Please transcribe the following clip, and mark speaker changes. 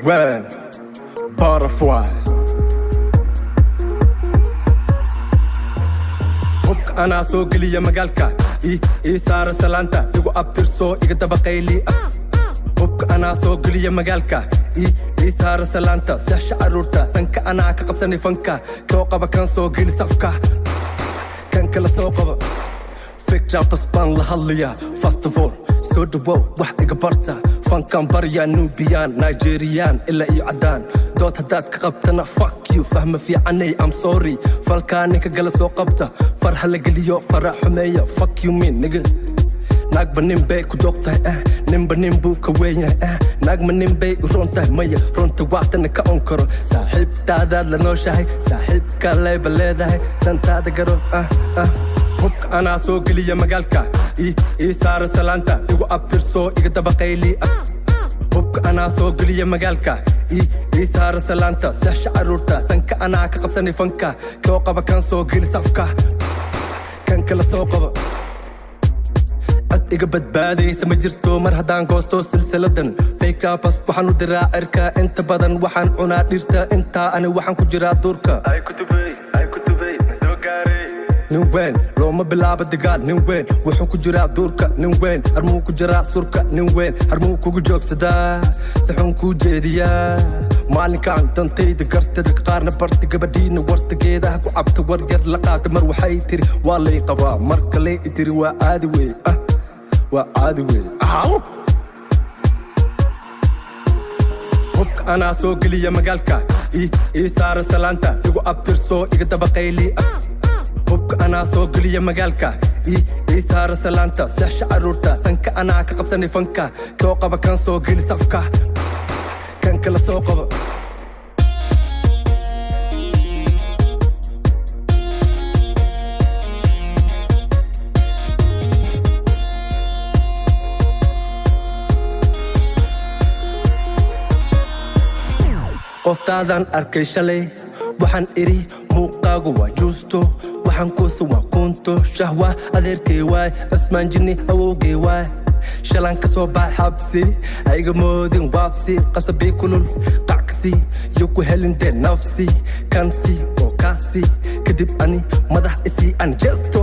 Speaker 1: وين butterfly hubka anaa soo geliya magaalka ii saara salaanta igu abtirso iga dabaqayli hubka anaa soo geliya magaalka ii saara salaanta seexsha caruurta sanka anaa ka qabsanay fanka koo qaba kan soo geli safka kan kala soo qaba fikra bas baan la hadlaya first of all soo dhawow wax iga barta fankan barya nubiyan nigerian ila iyo cadaan dood haddaad ka qabtana fuck you fahma fiicanay I'm sorry falkaa ninka gala soo qabta farha la geliyo fara xumeeya fuck you mean nigga naagba nin bay ku doogtahay ninba nin buu ka weynyahay naagma nin bay u roontahay maya runta waxtana ka on karo saaxiibtaadaad la nooshahay saaxiibka layba leedahay dantaada garo hubka anaa soo geliya magaalka ii saara salaanta igu abtirso iga dabaqayli hubka anaa soo geliya magaalka ii saara salaanta seexsha caruurta sanka anaa ka qabsanay fanka koo qaba kan soo geli safka kan kala soo qaba cod iga badbaadaysa ma jirto mar haddaan goosto silsiladan fayka bas waxaan u diraa cirka inta badan waxaan cunaa dhirta intaa ani waxaan ku jiraa duurka ay kutubay soo gaaray nin weyn looma bilaabo dagaal nin weyn wuxuu ku jiraa duurka nin weyn harmuu ku jiraa surka nin weyn harmuu kugu joogsadaa si xun kuu jeediyaa maalinkaan dantayda gartada qaarna barta gabadhiina wartageedaha ku cabta war yar la qaata mar waxay tiri waa lay qabaa mar kale i tiri waa caadi wey waa caadi wey hubka anaa soo geliya magaalka ii saara salaanta igu abtirso iga dabaqayli hubka anaa soo geliya magaalka ii saara salaanta seexsha caruurta sanka anaa ka qabsanay fanka koo qaba kan soo geli safka kan kala soo qaba qoftaadan arkay shalay waxaan iri muuqaagu waa juusto waxaan kuusa waa kunto shahwa adeerkay waay cusmaan jinni awowgay waay shalan ka soo bax xabsi ayga moodin waabsi qasabii kulul qackasi yo ku helindee nafsi kansi oo kaasi kadib ani madax isii aan jesto